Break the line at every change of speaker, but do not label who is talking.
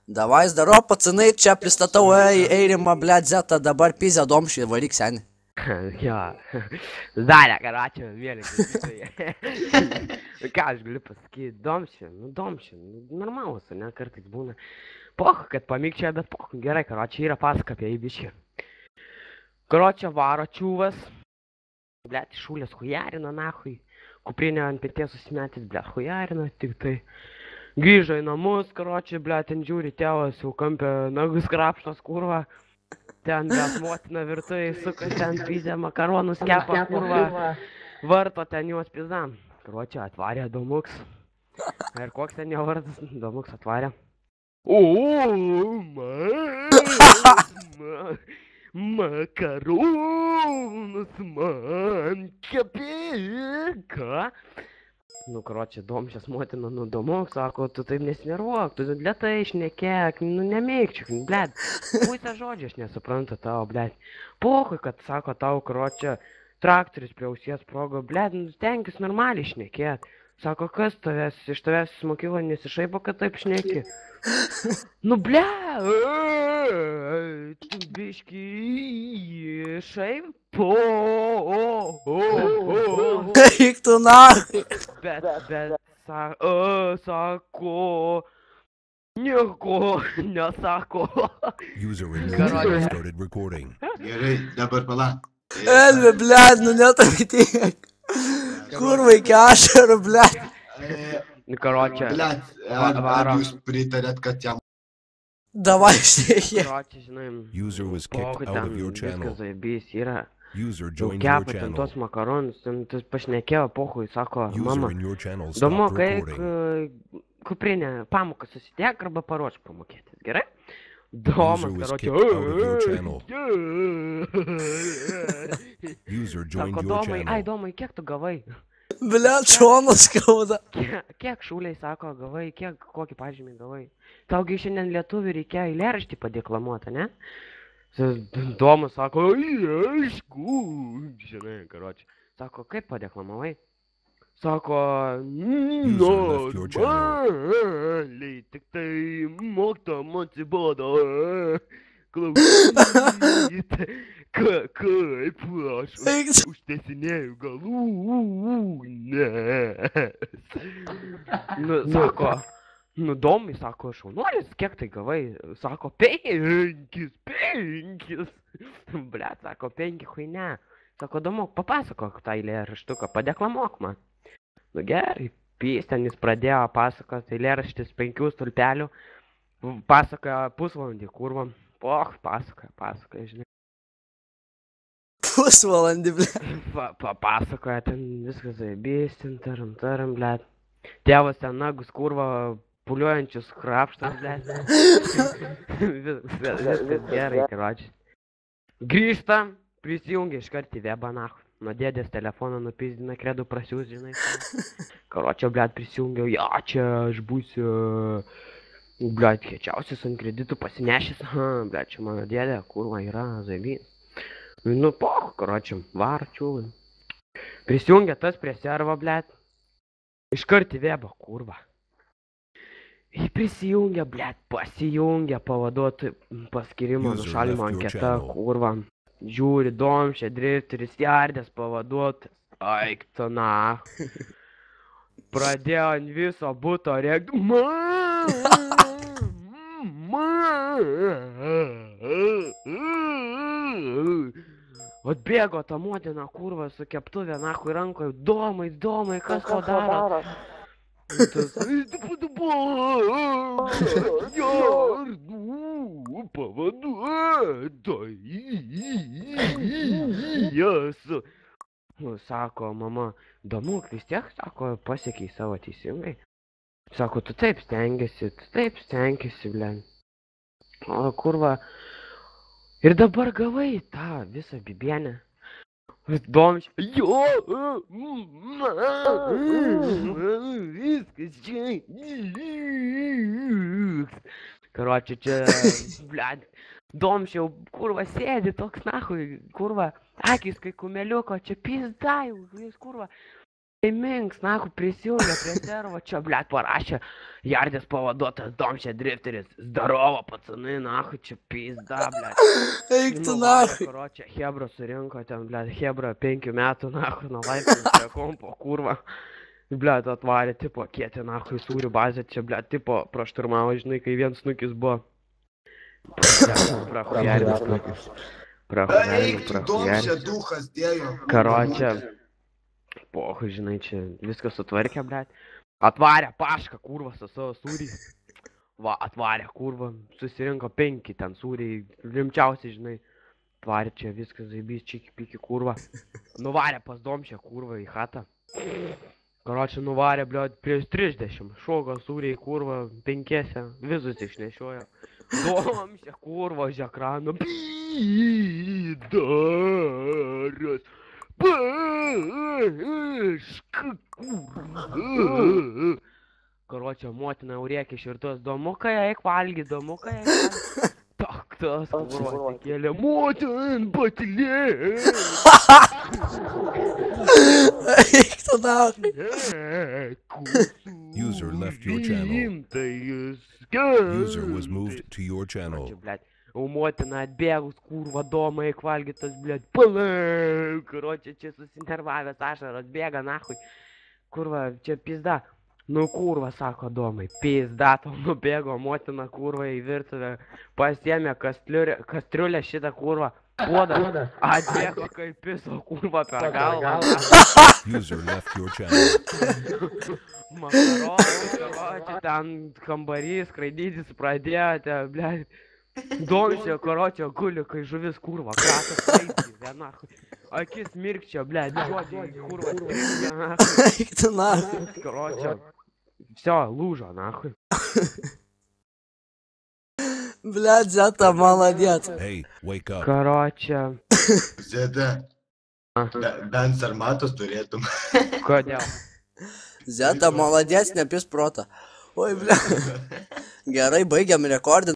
Davai, zdaro, pacinai, čia pristatau Eirimą, blėt, Zetą, dabar pizę domšį ir varyk senį.
Jo, Zdarė, karačio, mėly klausytojai. Ką aš galiu pasakyti, domšį, normalus, ne, kartais būna. Poch, kad pamykčia, bet poch, gerai, karačio, yra pasaka apie įbiškį. Karačio varo čiūvas, blėt, šūlės hujarino, nahui, kuprinė ant pėties susimetęs, blėt, hujarino, tik tai. Grįžo į namus, karočiui, blėt, ten žiūri, tėvas jau kampė nagus krapštos, kurva. Ten bet motina virtuvėje suka, ten pizė makaronus kepa, kurva. Varto ten juos pizdam. Karočiui atvarė Domuks. Ir koks ten jo vardas? Domuks atvarė. Makaronus man kepi, ką? Nu, karočiui, domšės motina, nu, Domuk, sako, tu taip nesinervuok, tu lėtai šnekėk, nu, nemėgčiuk, blėt. Pusę žodžių aš nesuprantu tavo, blėt. Pohui, kad, sako, tau, karočiui, traktorius prie ausies sprogo, blėt, nu, stenkis normaliai šnekėt. Sako, kas tavęs, iš tavęs mokykla nesišaipo, kad taip šneki. Nu, blėt, tu biški šaipo.
Eik tu nahui.
Bet, sako, nieko nesako.
User in your channel started recording.
Gerai, dabar pala.
Elvi, blėt, nu netaip tiek. Kur vaikė ašarų, blėt.
Karočiui,
Blet, ar jūs pritarėt, kad jam...
Davai, šnekė.
karočiui, žinai,
User was
pohui
kicked out
ten
of your
viskas
channel.
zaibys yra.
User
Jau
joined your
kepa ten tos
channel.
makaronus, ten tas pašnekėjo, pohui, sako,
User
mama.
in your channel
Domu,
stopped
kai
recording.
kuprinė pamoką susidėk arba paruošk pamokėtis, gerai?
User
Domas,
was
karočiui,
kicked out of your channel. User
sako,
joined your
Domai, ai,
channel.
Domai, kiek tu gavai?
Blėt, šonas skauda.
Kiek šūliai, sako, gavai, kokį pažymį gavai? Taugi šiandien lietuvių reikia eilėraštį padeklamuoti, ne? Domas sako, aišku, žinai, karočiui. Sako, kaip padeklamavai? Sako,
left your channel.
normaliai, tik tai moktam atsibodo. Klausyti, kaip aš
Eik.
užtesinėjau galūnės. Nu, sako, nu, Domai, sako, šaunuolis, kiek tai gavai? Sako, 5. Blet, sako, 5, hui ne. Sako, Domuk, papasakok tą eilėraštuką, padeklamuok man. Nu gerai, ten jis pradėjo pasakoti eilėraštis 5 stulpelių. Pasakoja pusvalandį, kurva. Poch, pasakoja, žinai.
Pusvalandį, blėt.
Papasakoja ten viskas zaibys, ten taram, blėt. Tėvas ten nagus, kurva, puliuojančius krapštas, blėt. Viskas gerai, karočiui. Grįžta, prisijungia iškart į webą, nahu. Nuo dėdės telefoną nupizdina, kredu prasiūs, žinai. Karočio, blėt, prisijungiau, ja, čia aš būsiu... Blėt, kiečiausias ant kreditų pasinešęs, blėt, čia mano dėdė, kurva yra, zaibys. Nu, poch, karočiam, varčiu. Prisijungia tas prie servo, blėt. Iškart į webą, kurva. Prisijungia, blėt, pasijungia pavaduotojų paskirimo
User
nušalimo
left your
anketa,
channel.
kurva. Žiūri, domšė, drifteris, jardės pavaduotas. Aik, tu na. Pradėjo ant viso buto rėkti. Atbėgo ta motina, kurva, su keptuvė, nahui rankoje. Domai, kas to daro? Pavaduotojas. Sako, mama, Domuk, vis tiek, sako, pasiekiai savo teisingai. Sako, tu taip stengiasi, blėn. O, kurva. Ir dabar gavai tą visą bibienę. Domš, jo, viskas čia. Karočiui, čia, blėd, Domšiau, kurva, sėdi toks nahui, kurva, akis kai kumeliuko, čia pizda jau, jis kurva. Minks, nahu, prisijungia prie servo, čia, blėt, parašė. Jardės pavaduotas, Domšė drifteris. Zdarovo, pacanai, nahu, čia pizda, blėt.
Eik tu nahu.
Karočią, Hebra surinko ten, blėt, Hebra 5 metų, nahu, nuo laipsnės prie kompo, kurva. Blėt, atvarė, tipo, kietė, nahu, į sūrių bazę, čia, blėt, tipo, prašturmavo, žinai, kai vienas snukis buvo. Prahujarinės snukis.
Eik tu, Domšė, duchas, dėjo.
Karočią. Pohu, žinai, čia viskas sutvarkė, blėt. Atvarė pašką, kurva, su savo sūriais. Va, atvarė, kurva, susirinko 5 ten sūriai, rimčiausiai, žinai. Atvarė čia viskas, zaibys, čiki, piki, kurva. Nuvarė pas Domšę, kurva, į chatą. Karočią nuvarė, blėt, prieš 30. Šogo sūriai, kurva, 5, visus išnešiojo. Domšę, kurva, už ekrano. Pydaras. Karočią, motina urėkė širtos, domukai, eik valgyt, domukai, eik valgyt. Taktas, kurva, kėlė, motin, patilė.
Eik tu nahu.
User left your channel. User was moved to your channel.
O motina atbėgus, kurva, doma, eik valgytas, blėt, palauk, karočią, čia susinervavęs ašaras, bėga, nahui, kurva, čia pizda, nu kurva, sako domai, pizda, tau nubėgo, motina, kurva, į virtuvę, pasiėmė kastriulę šitą, kurva, puodą, atbėgo kaip piso, kurva, per galvą,
User left your channel.
makaronai, karočią, ten kambarys, skraidytis pradėjote, blėt. Domšė, karočią, guli, kai žuvis, kurva, kratas, eiti, viena, akis mirkčia, blėt, žodžiai, kurva, stringia,
Eik tu nahu.
karočią, всё, лужа, нахуй.
Блядь, Zeta, молодец.
Hey, wake up.
Karočią,
Zeta, bent sarmatos turėtum.
kodėl?
Zeta, молодец, nepis protą. Oi, blядь. Gerai, baigiam rekordinti.